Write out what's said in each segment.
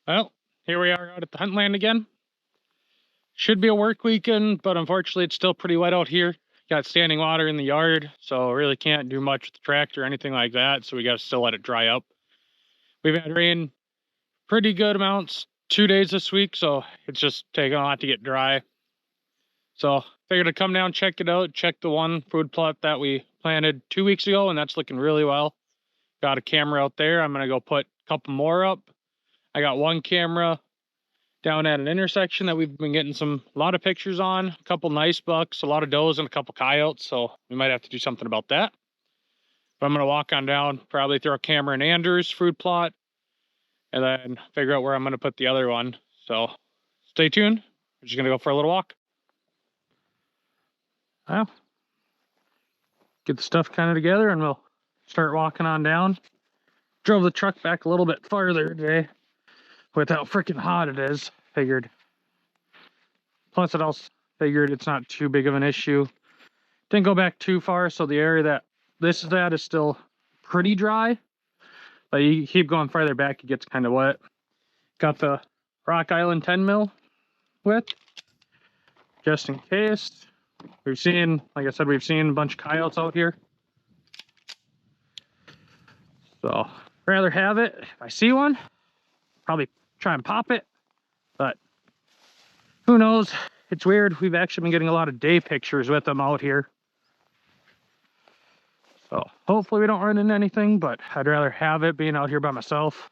Well, here we are out at the hunt land again. Should be a work weekend, but unfortunately it's still pretty wet out here. Got standing water in the yard, so really can't do much with the tractor or anything like that, so we got to still let it dry up. We've had rain pretty good amounts 2 days this week, so it's just taking a lot to get dry. So figured I'd come down, check it out, check the one food plot that we planted 2 weeks ago, and that's looking really well. Got a camera out there. I'm gonna go put a couple more up. I got one camera down at an intersection that we've been getting a lot of pictures on, a couple nice bucks, a lot of does, and a couple coyotes, so we might have to do something about that. But I'm gonna walk on down, probably throw a camera in Andrew's fruit plot, and then figure out where I'm gonna put the other one. So stay tuned. We're just gonna go for a little walk. Well, get the stuff kind of together and we'll start walking on down. Drove the truck back a little bit farther today with how freaking hot it is. Figured. Plus it also figured it's not too big of an issue. Didn't go back too far, so the area that this is at is still pretty dry. But you keep going farther back, it gets kind of wet. Got the Rock Island 10 mil width, just in case. We've seen, like I said, we've seen a bunch of coyotes out here. So, rather have it. If I see one, probably try and pop it. But who knows? It's weird. We've actually been getting a lot of day pictures with them out here. So hopefully we don't run into anything, but I'd rather have it being out here by myself.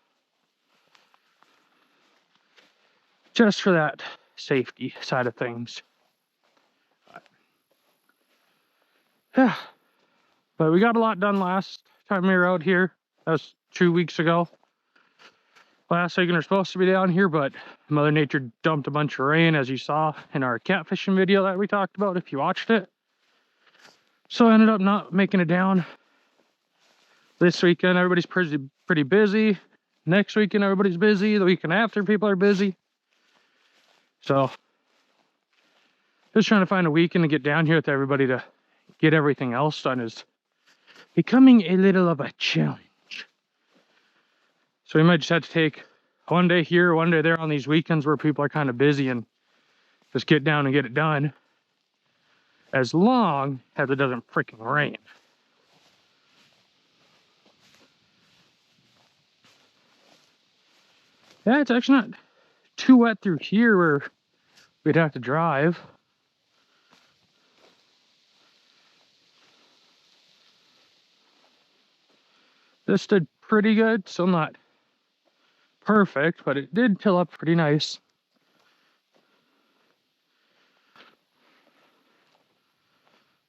Just for that safety side of things. Yeah. But we got a lot done last time we were out here. That was 2 weeks ago. Last week we were supposed to be down here, but Mother Nature dumped a bunch of rain, as you saw in our catfishing video that we talked about if you watched it. So I ended up not making it down. This weekend everybody's pretty busy. Next weekend everybody's busy. The weekend after people are busy. So just trying to find a weekend to get down here with everybody to get everything else done is becoming a little of a challenge. So we might just have to take one day here, one day there on these weekends where people are kind of busy and just get down and get it done. As long as it doesn't freaking rain. Yeah, it's actually not too wet through here where we'd have to drive. This stood pretty good, still not perfect, but it did fill up pretty nice.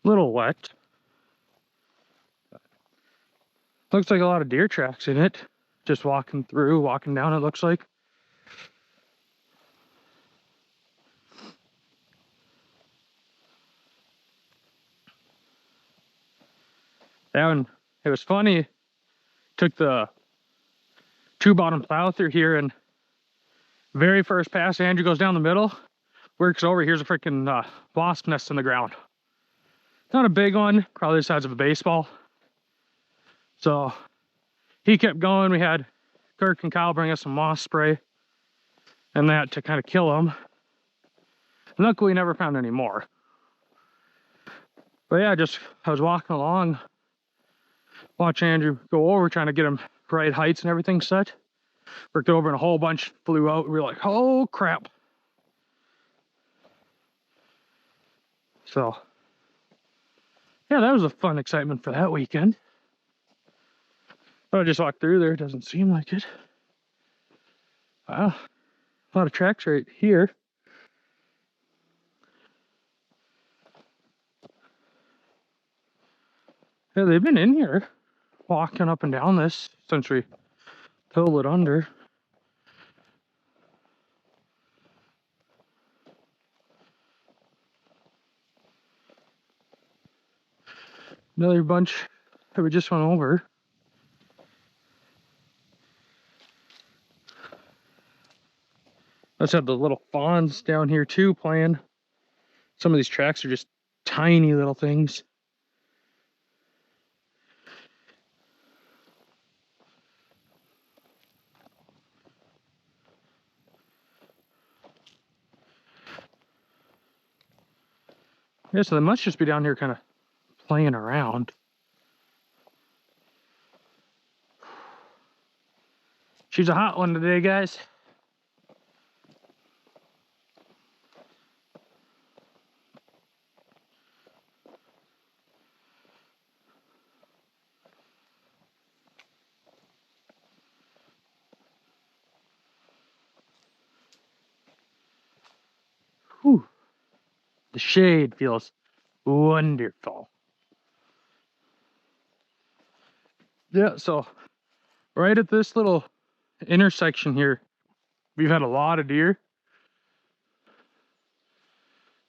Little wet. Looks like a lot of deer tracks in it. Just walking through, walking down, it looks like. That one, it was funny. Took the two bottom plow through here, and very first pass, Andrew goes down the middle, works over, here's a freaking wasp nest in the ground. Not a big one, probably the size of a baseball. So he kept going. We had Kirk and Kyle bring us some wasp spray and that to kind of kill them. And luckily we never found any more. But yeah, I was walking along, watching Andrew go over, trying to get him right heights and everything set. Worked over and a whole bunch flew out. We were like, oh crap. So yeah, that was a fun excitement for that weekend. But I just walked through there, it doesn't seem like it. Wow, a lot of tracks right here. Yeah, they've been in here walking up and down this since we pulled it under. Another bunch that we just went over. Let's have the little fawns down here too playing. Some of these tracks are just tiny little things. Yeah, so they must just be down here kind of playing around. She's a hot one today, guys. Whew. The shade feels wonderful. Yeah, so right at this little intersection here, we've had a lot of deer.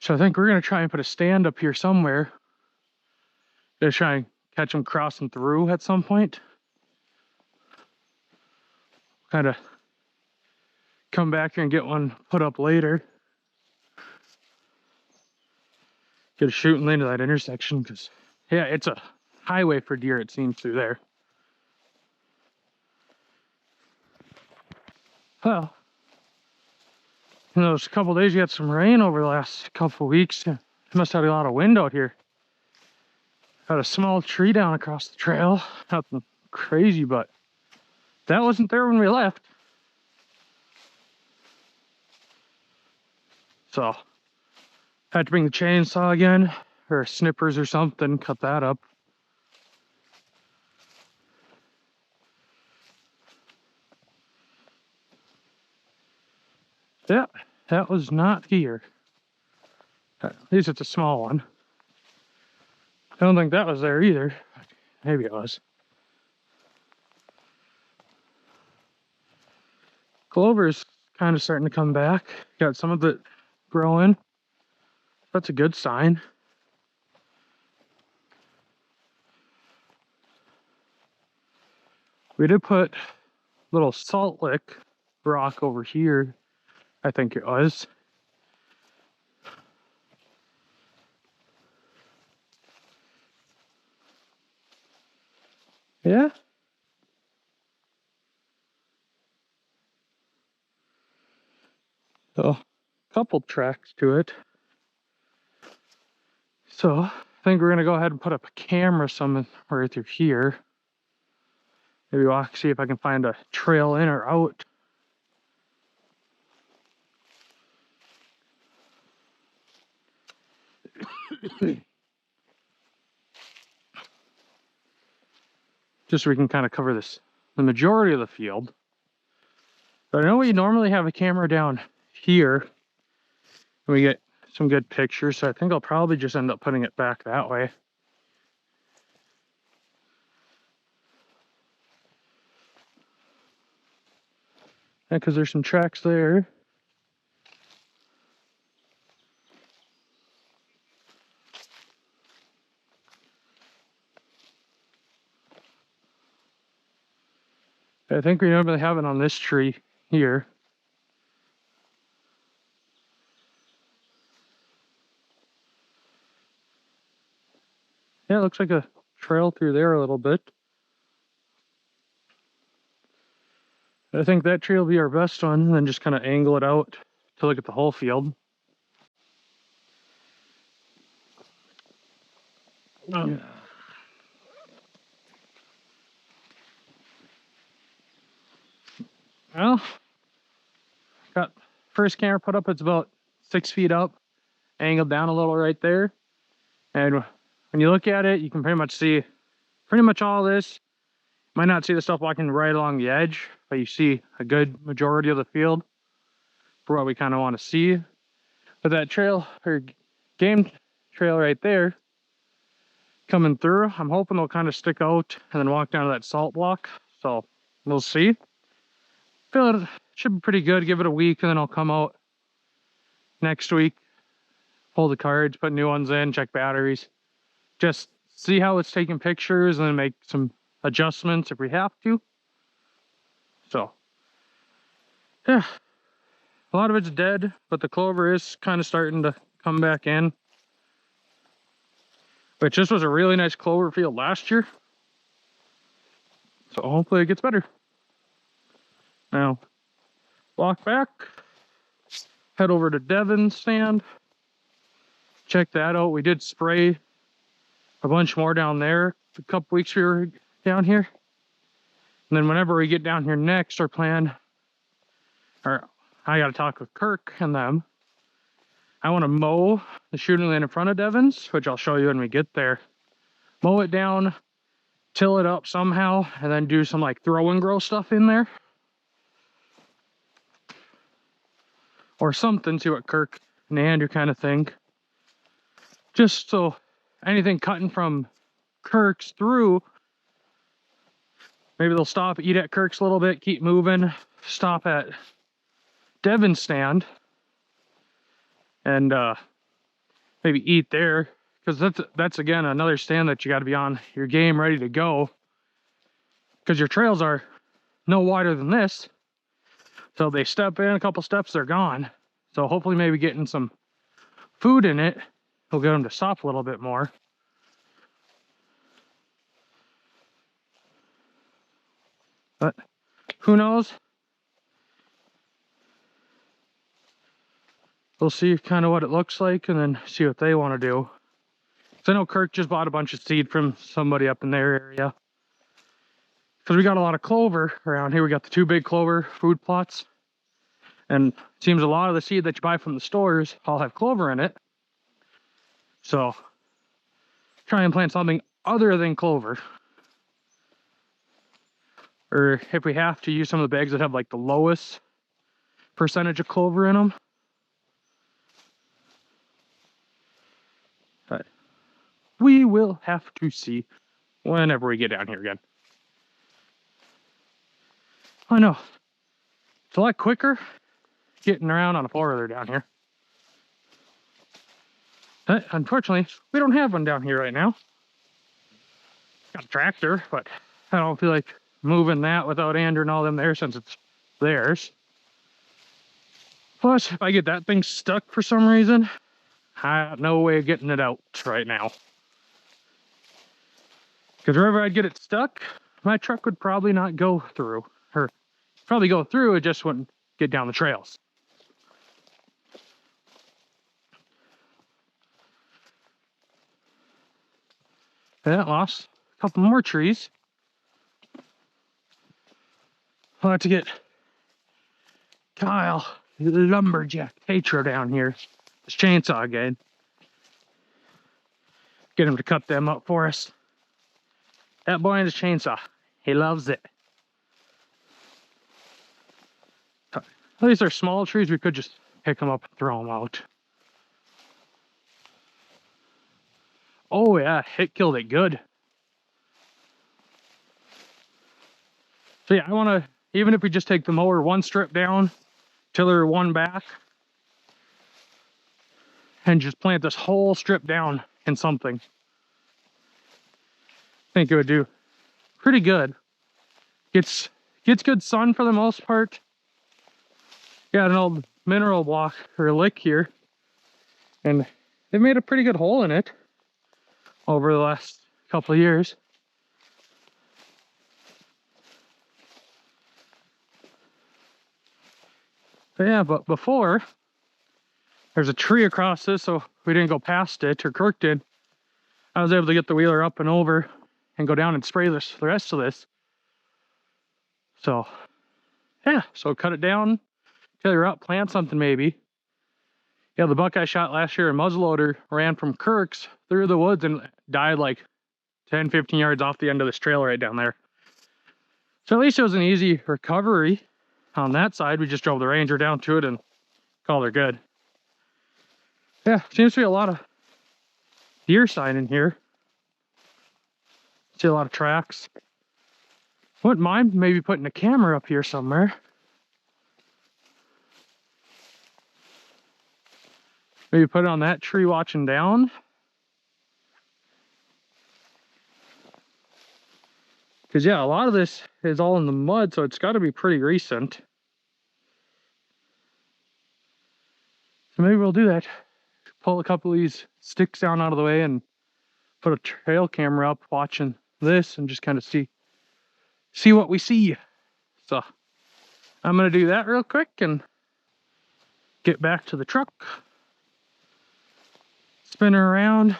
So I think we're gonna try and put a stand up here somewhere. Gonna try and catch them crossing through at some point. Kind of come back here and get one put up later. Get a shooting lane to that intersection, because yeah, it's a highway for deer, it seems, through there. Well, in those couple days you had some rain over the last couple weeks. You must have had a lot of wind out here. Had a small tree down across the trail. Nothing crazy, but that wasn't there when we left. So had to bring the chainsaw again, or snippers or something, cut that up. Yeah, that was not here. At least it's a small one. I don't think that was there either. Maybe it was. Clover's kind of starting to come back. Got some of it growing. That's a good sign. We did put a little salt lick rock over here, I think it was. Yeah. So, a couple tracks to it. So, I think we're gonna go ahead and put up a camera somewhere through here. Maybe walk, see if I can find a trail in or out. Just so we can kind of cover the majority of the field. But I know we normally have a camera down here, and we get some good pictures, so I think I'll probably just end up putting it back that way. Yeah, because there's some tracks there. I think we normally have it on this tree here. Yeah, it looks like a trail through there a little bit. I think that tree will be our best one, and then just kind of angle it out to look at the whole field. Yeah. Well, got first camera put up. It's about 6 feet up, angled down a little right there. And when you look at it, you can pretty much see pretty much all this. Might not see the stuff walking right along the edge, but you see a good majority of the field for what we kind of want to see. But that trail, or game trail right there, coming through, I'm hoping they'll kind of stick out and then walk down to that salt block. So we'll see. Feel it should be pretty good. Give it a week, and then I'll come out next week, pull the cards, put new ones in, check batteries, just see how it's taking pictures, and then make some adjustments if we have to. So yeah, a lot of it's dead, but the clover is kind of starting to come back in, which this was a really nice clover field last year, so hopefully it gets better. Now walk back, head over to Devin's stand. check that out. We did spray a bunch more down there the couple weeks we were down here. And then whenever we get down here next, our plan, or I gotta talk with Kirk and them. I want to mow the shooting lane in front of Devon's, which I'll show you when we get there. Mow it down, till it up somehow, and then do some like throw and grow stuff in there. Or something, see what Kirk and Andrew kind of think. Just so anything cutting from Kirk's through, maybe they'll stop, eat at Kirk's a little bit, keep moving, stop at Devon's stand, and maybe eat there, because that's again another stand that you got to be on your game, ready to go, because your trails are no wider than this. So they step in a couple steps, they're gone. So hopefully maybe getting some food in it will get them to stop a little bit more. But who knows? We'll see kind of what it looks like and then see what they want to do. So I know Kirk just bought a bunch of seed from somebody up in their area. Because we got a lot of clover around here. We got the 2 big clover food plots. And it seems a lot of the seed that you buy from the stores all have clover in it. So try and plant something other than clover. Or if we have to, use some of the bags that have like the lowest percentage of clover in them. But we will have to see whenever we get down here again. I know. It's a lot quicker getting around on a 4-wheeler down here. But unfortunately, we don't have one down here right now. Got a tractor, but I don't feel like moving that without Andrew and all them there since it's theirs. Plus, if I get that thing stuck for some reason, I have no way of getting it out right now. Because wherever I'd get it stuck, my truck would probably not go through. Or probably go through, it just wouldn't get down the trails. That lost a couple more trees. I'll have to get Kyle, the lumberjack Tatro down here, this chainsaw again. Get him to cut them up for us. That boy and his chainsaw, he loves it. At least they're small trees, we could just pick them up and throw them out. Oh yeah, it killed it good. So yeah, I want to, even if we just take the mower 1 strip down, tiller 1 back, and just plant this whole strip down in something, I think it would do pretty good. Gets good sun for the most part. Got an old mineral block or lick here, and they made a pretty good hole in it over the last couple of years. But yeah, but before, there's a tree across this, so we didn't go past it, or Kirk did. I was able to get the wheeler up and over and go down and spray the rest of this. So yeah, so cut it down, till you're up, plant something maybe. Yeah, the buck I shot last year, a muzzleloader, ran from Kirk's through the woods and died like 10, 15 yards off the end of this trail right down there. So at least it was an easy recovery on that side. We just drove the Ranger down to it and called her good. Yeah, seems to be a lot of deer sign in here. See a lot of tracks. Wouldn't mind maybe putting a camera up here somewhere. Maybe put it on that tree watching down. Because yeah, a lot of this is all in the mud, so it's got to be pretty recent. So maybe we'll do that. Pull a couple of these sticks down out of the way and put a trail camera up watching this and just kind of see what we see. So I'm going to do that real quick and get back to the truck. spin her around,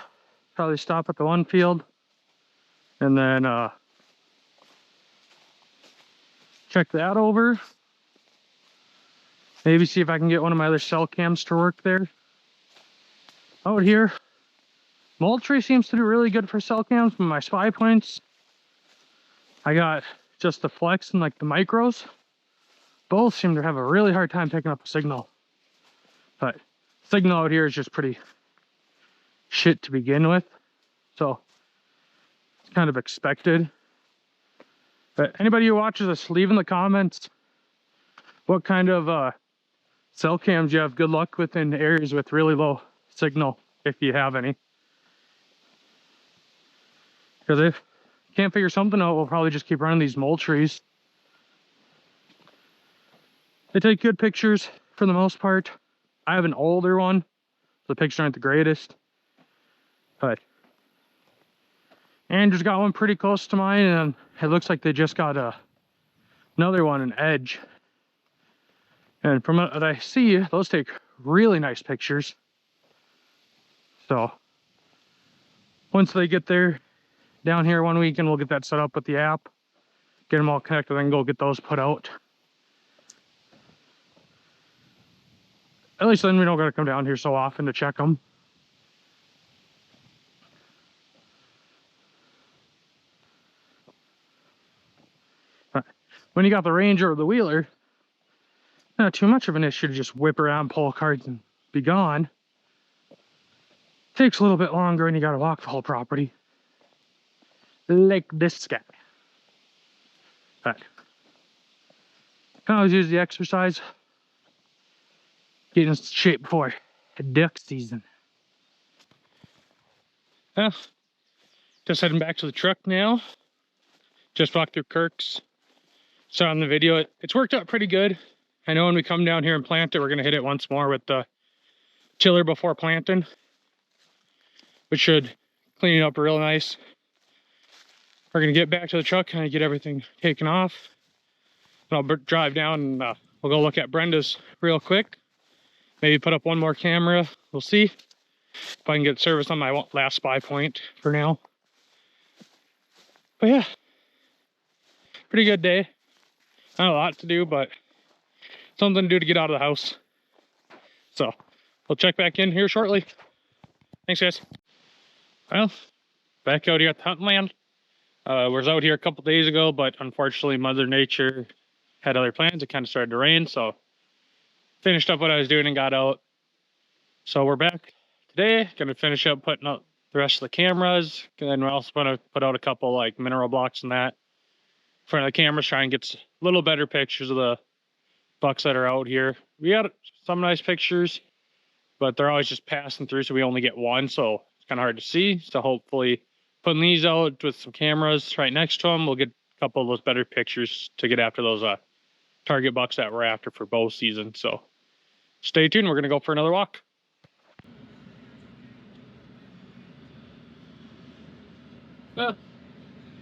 probably stop at the one field, and then check that over. Maybe see if I can get one of my other cell cams to work there. Out here, Moultrie seems to do really good for cell cams, but my spy points, I got just the flex and like the micros. Both seem to have a really hard time picking up a signal. But signal out here is just pretty shit to begin with. So it's kind of expected. But anybody who watches this, leave in the comments what kind of cell cams you have good luck with in areas with really low signal, if you have any. Because if you can't figure something out, we'll probably just keep running these Moultries. They take good pictures for the most part. I have an older one, so the pictures aren't the greatest. But Andrew's got one pretty close to mine, and it looks like they just got another one, an Edge. And from what I see, those take really nice pictures. So once they get there down here one weekend, we'll get that set up with the app, get them all connected, and go get those put out. At least then we don't gotta come down here so often to check them. When you got the Ranger or the Wheeler, not too much of an issue to just whip around, pull cards, and be gone. Takes a little bit longer when you gotta walk the whole property. Like this guy. But I always use the exercise. Get in shape before duck season. Well, just heading back to the truck now. Just walked through Kirk's. Saw in the video, it's worked out pretty good. I know when we come down here and plant it, we're gonna hit it once more with the tiller before planting, which should clean it up real nice. We're gonna get back to the truck and get everything taken off. And I'll drive down and we'll go look at Brenda's real quick. Maybe put up one more camera. We'll see if I can get service on my last spy point for now. But yeah, pretty good day. Not a lot to do, but something to do to get out of the house. So we'll check back in here shortly. Thanks, guys. Well, back out here at the hunting land. Was out here a couple days ago, but unfortunately Mother Nature had other plans. It kind of started to rain, so finished up what I was doing and got out. So we're back today. Gonna finish up putting up the rest of the cameras, and then we're also gonna put out a couple like mineral blocks and that in front of the cameras, try and get a little better pictures of the bucks that are out here. We got some nice pictures, but they're always just passing through, so we only get one, so it's kind of hard to see. So hopefully putting these out with some cameras right next to them, we'll get a couple of those better pictures to get after those target bucks that we're after for bow season. So stay tuned. We're gonna go for another walk.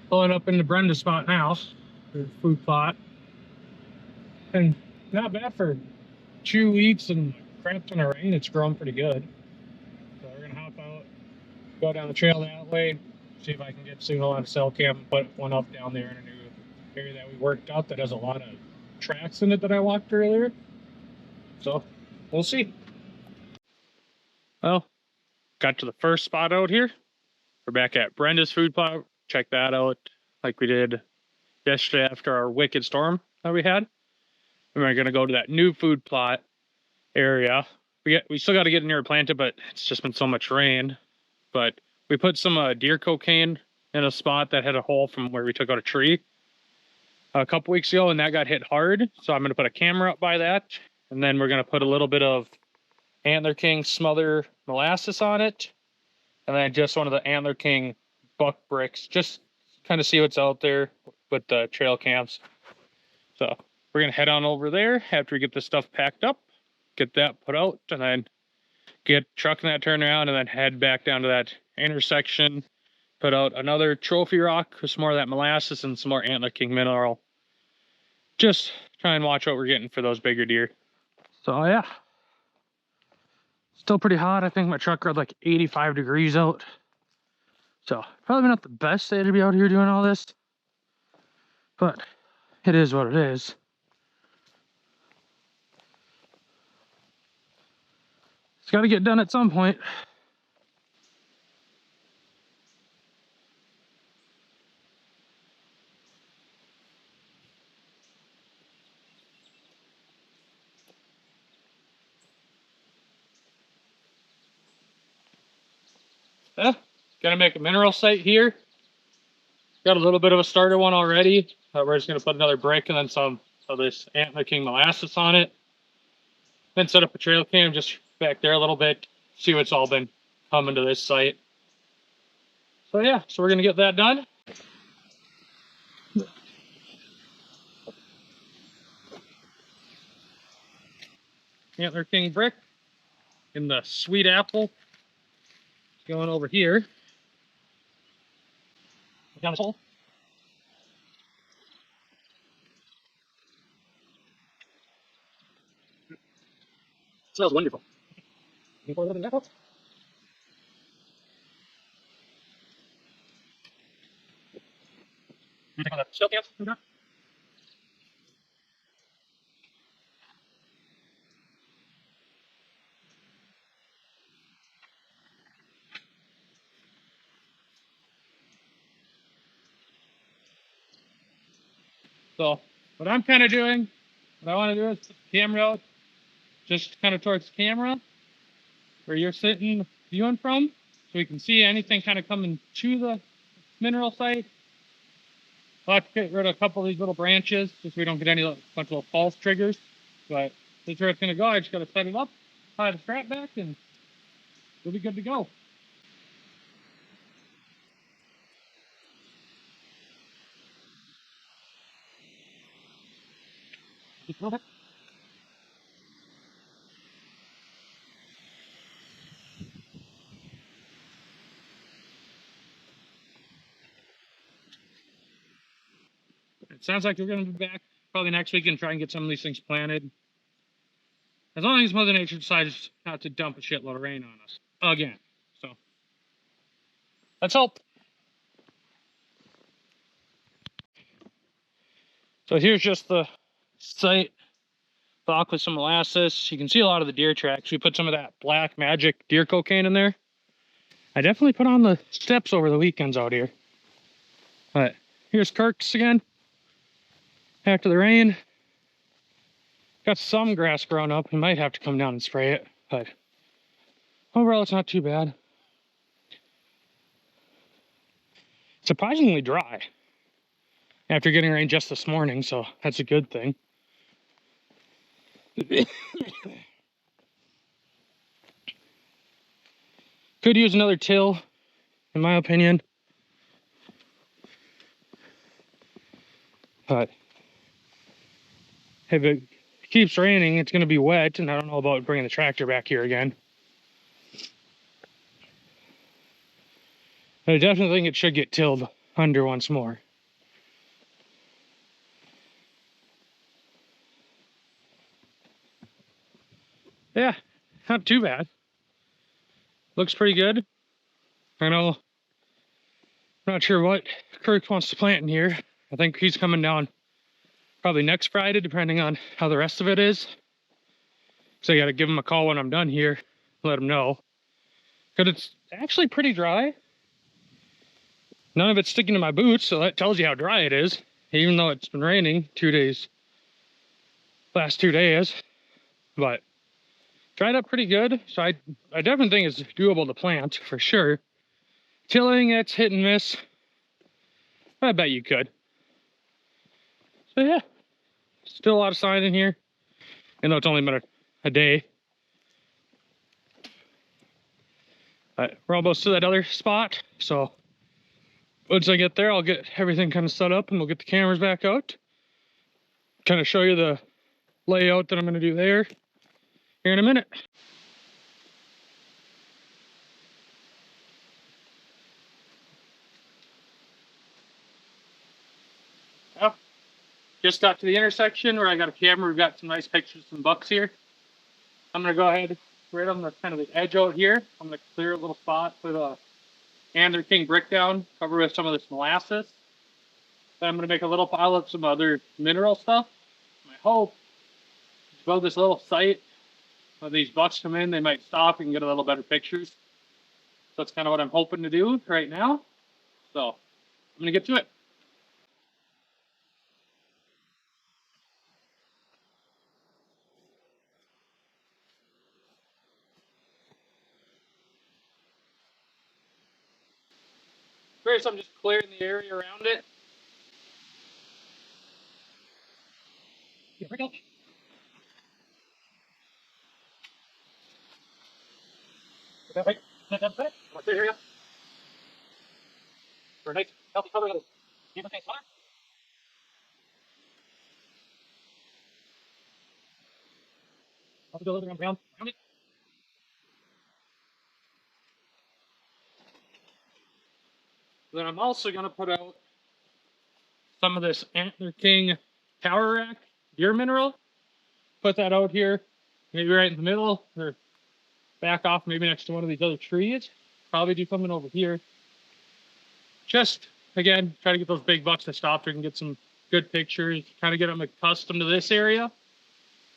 Pulling up into Brenda's spot now, the food plot, and not bad for 2 weeks and crap ton of rain. It's growing pretty good. So we're gonna hop out, go down the trail that way, see if I can get a signal on a cell cam, put one up down there in a new area that we worked out that has a lot of tracks in it that I walked earlier. So we'll see. Well, got to the first spot out here. We're back at Brenda's food plot. Check that out like we did yesterday after our wicked storm that we had. And we're gonna go to that new food plot area. We still got to get in here and plant it, but it's just been so much rain. But we put some deer cocaine in a spot that had a hole from where we took out a tree a couple weeks ago, and that got hit hard. So I'm gonna put a camera up by that, and then we're gonna put a little bit of Antler King smother molasses on it, and then just one of the Antler King buck bricks, just kind of see what's out there with the trail camps. So we're gonna head on over there after we get this stuff packed up, get that put out, and then get trucking that turn around, and then head back down to that intersection, put out another trophy rock with some more of that molasses and some more Antler King mineral. Just try and watch what we're getting for those bigger deer. So yeah, Still pretty hot. I think my truck read like 85 degrees out. So probably not the best day to be out here doing all this, but it is what it is. It's got to get done at some point. Yeah, gonna make a mineral site here. Got a little bit of a starter one already. We're just gonna put another brick and then some of this Antler King molasses on it. Then set up a trail cam just back there a little bit. See what's all been coming to this site. So yeah, so we're gonna get that done. Antler King brick in the sweet apple. Going over here. Down this hole. Smells wonderful. Pour a little bit of apple. You take on the silk cans? So what I'm kind of doing, what I want to do is put the camera out just kind of towards the camera where you're sitting viewing from, so we can see anything kind of coming to the mineral site. I'll have to get rid of a couple of these little branches just so we don't get any bunch of little false triggers. But this is where it's going to go. I just got to set it up, tie the strap back, and we'll be good to go. Okay. It sounds like we're going to be back probably next week and try and get some of these things planted. As long as Mother Nature decides not to dump a shitload of rain on us again. So let's hope. So here's just the site, block with some molasses. You can see a lot of the deer tracks. We put some of that Black Magic deer cocaine in there. I definitely put on the steps over the weekends out here. But here's Kirk's again. After the rain. Got some grass growing up. We might have to come down and spray it, but overall it's not too bad. Surprisingly dry after getting rain just this morning, so that's a good thing. Could use another till, in my opinion. But if it keeps raining, it's going to be wet, and I don't know about bringing the tractor back here again. I definitely think it should get tilled under once more. Yeah, not too bad. Looks pretty good. I know, I'm not sure what Kirk wants to plant in here. I think he's coming down probably next Friday, depending on how the rest of it is. So I got to give him a call when I'm done here, let him know. Because it's actually pretty dry. None of it's sticking to my boots, so that tells you how dry it is. Even though it's been raining 2 days, last 2 days. But dried up pretty good, so I definitely think it's doable to plant, for sure. Tilling, it's hit and miss. I bet you could. So yeah, still a lot of sign in here, even though it's only been a day. But we're almost to that other spot, so once I get there, I'll get everything kind of set up and we'll get the cameras back out. Kind of show you the layout that I'm going to do there here in a minute. Well, just got to the intersection where I got a camera. We've got some nice pictures of some bucks here. I'm going to go ahead, right on the kind of the edge out here. I'm gonna clear a little spot, put a Antler King brick down, cover with some of this molasses. Then I'm gonna make a little pile of some other mineral stuff. My hope is to build this little site. When these bucks come in, they might stop and get a little better pictures. So that's kind of what I'm hoping to do right now. So I'm gonna get to it. First, I'm just clearing the area around it. Here we go. That way. That's it. What's the area? For a nice, healthy cover of even face water. I'll do a little bit around it. Then I'm also gonna put out some of this Antler King tower rack deer mineral. Put that out here, maybe right in the middle, or back off maybe next to one of these other trees. Probably do something over here. Just, again, try to get those big bucks to stop so we can get some good pictures, kind of get them accustomed to this area.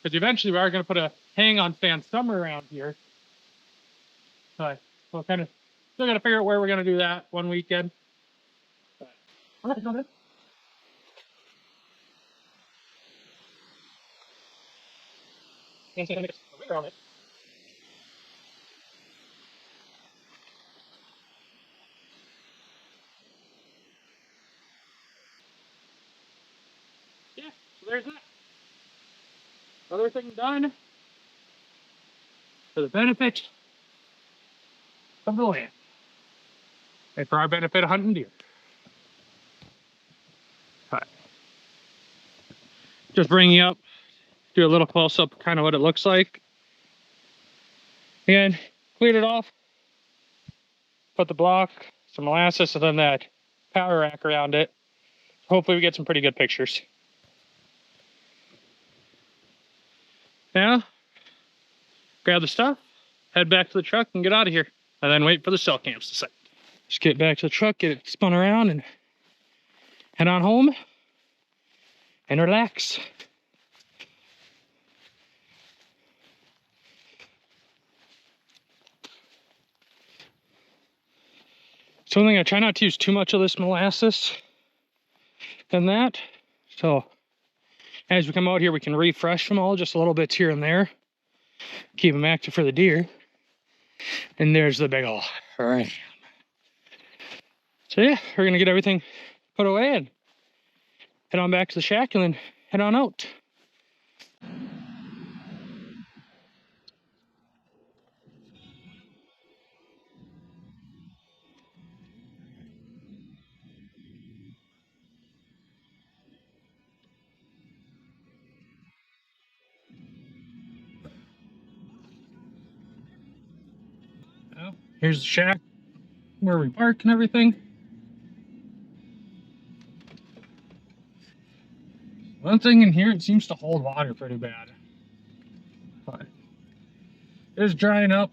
Because eventually we are going to put a hang-on fan somewhere around here. But we'll kind of still got to figure out where we're going to do that one weekend. But, oh, that's not good. Can't say anything around it. Yeah, so there's that. Other thing done for the benefit of the land. And for our benefit of hunting deer. Right. Just bring you up, do a little close up, kind of what it looks like. And cleared it off. Put the block, some molasses, and then that power rack around it. Hopefully we get some pretty good pictures. Now, grab the stuff, head back to the truck and get out of here. And then wait for the cell cams to set. Just get back to the truck, get it spun around, and head on home and relax. So one thing, I try not to use too much of this molasses and that. So as we come out here, we can refresh them all just a little bit here and there. Keep them active for the deer. And there's the big ol' ram. So yeah, we're gonna get everything put away and head on back to the shack and then head on out. Well, here's the shack where we park and everything. One thing in here, it seems to hold water pretty bad. But it is drying up.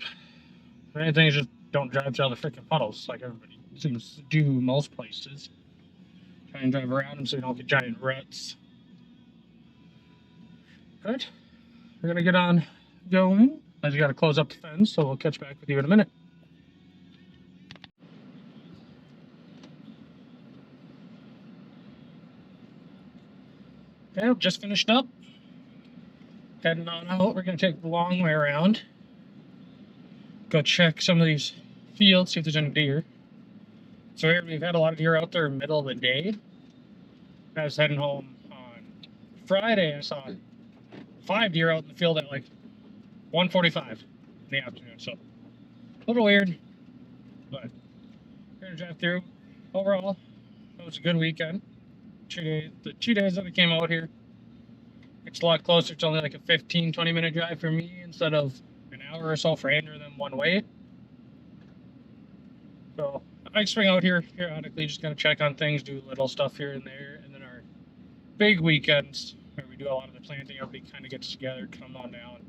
The main thing is just don't drive through all the freaking puddles like everybody seems to do most places. Try and drive around them so you don't get giant ruts. Good. We're gonna get on going. I just gotta close up the fence, so we'll catch back with you in a minute. Okay, just finished up. Heading on out. We're gonna take the long way around. Go check some of these fields, see if there's any deer. So here we've had a lot of deer out there in the middle of the day. I was heading home on Friday. I saw 5 deer out in the field at like 1:45 in the afternoon. So a little weird, but we're gonna drive through. Overall, it was a good weekend. The 2 days that I came out here, it's a lot closer. It's only like a 15-20 minute drive for me instead of an hour or so for Andrew and them one way. So I swing out here periodically, just kind of check on things, do little stuff here and there, and then our big weekends where we do a lot of the planting, everybody kind of gets together, come on down,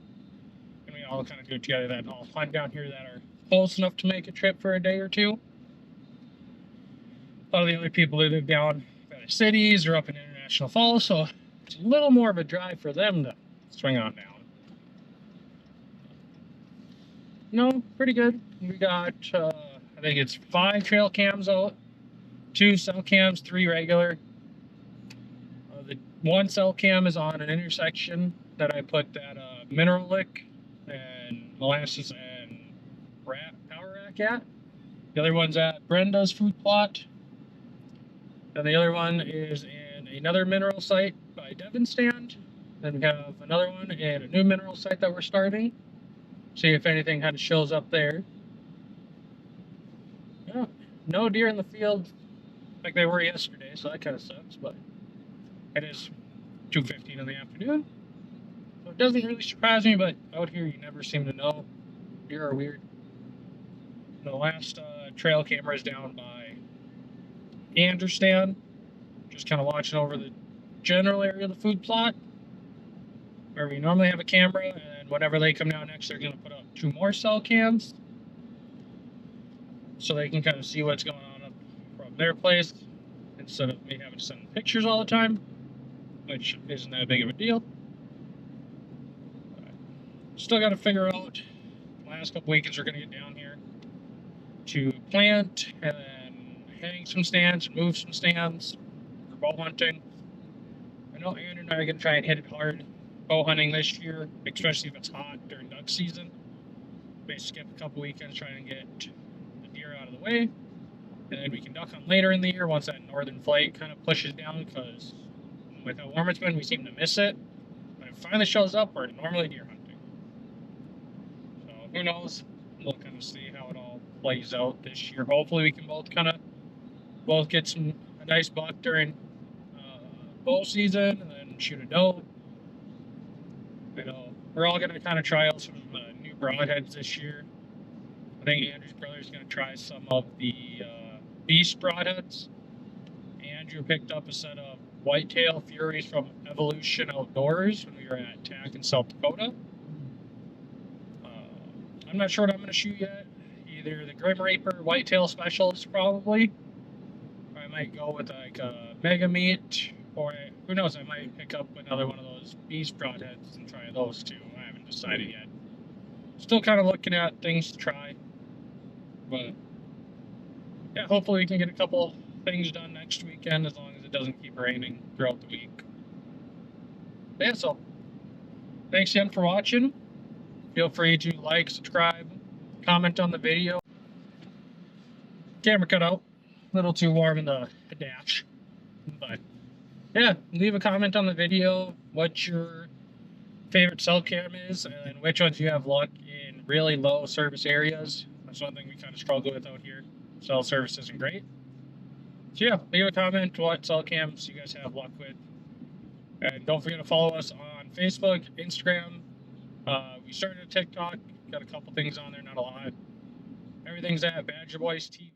and we all kind of do it together that all hunt down here that are close enough to make a trip for a day or two. A lot of the other people who live down by the cities or up in International Falls, so it's a little more of a drive for them to swing on down. No, pretty good. We got, I think it's 5 trail cams out, 2 cell cams, 3 regular. The 1 cell cam is on an intersection that I put that mineral lick and molasses and power rack at. The other one's at Brenda's food plot. And the other one is in another mineral site by Devon Stand. Then we have another one in a new mineral site that we're starting. See if anything kind of shows up there. Yeah, no deer in the field like they were yesterday, so that kind of sucks, but it is 2:15 in the afternoon. So it doesn't really surprise me, but out here you never seem to know. Deer are weird. The last trail camera is down by Andrew Stand. Just kind of watching over the general area of the food plot where we normally have a camera, and whenever they come down next, they're going to put up 2 more cell cams so they can kind of see what's going on up from their place instead of me having to send pictures all the time, which isn't that big of a deal. Still got to figure out the last couple weekends we're going to get down here to plant and then hang some stands and move some stands for bow hunting. I know Andrew and I are going to try and hit it hard bow hunting this year, especially if it's hot during duck season. Maybe skip a couple weekends trying to get the deer out of the way, and then we can duck hunt later in the year once that northern flight kind of pushes down, because with how warm it's been, we seem to miss it. When it finally shows up, we're normally deer hunting. So who knows? We'll kind of see how it all plays out this year. Hopefully we can both get a nice buck during bow season and then shoot a doe. You know, we're all going to kind of try out some new broadheads this year. I think Andrew's brother is going to try some of the beast broadheads. Andrew picked up a set of whitetail furies from Evolution Outdoors when we were at TAC in South Dakota. I'm not sure what I'm going to shoot yet. Either the Grim Reaper Whitetail Specialist, probably. Or I might go with like a Mega Meat. Or who knows, I might pick up another one of those beast broadheads and try those too. I haven't decided yet. Still kind of looking at things to try. But yeah, hopefully we can get a couple things done next weekend as long as it doesn't keep raining throughout the week. But yeah, so thanks again for watching. Feel free to like, subscribe, comment on the video. Camera cut out. A little too warm in the dash. But yeah, leave a comment on the video what your favorite cell cam is and which ones you have luck in really low service areas. That's one thing we kind of struggle with out here. Cell service isn't great. So yeah, leave a comment what cell cams you guys have luck with. And don't forget to follow us on Facebook, Instagram. We started a TikTok. Got a couple things on there, not a lot. Everything's at Badger Boys TV.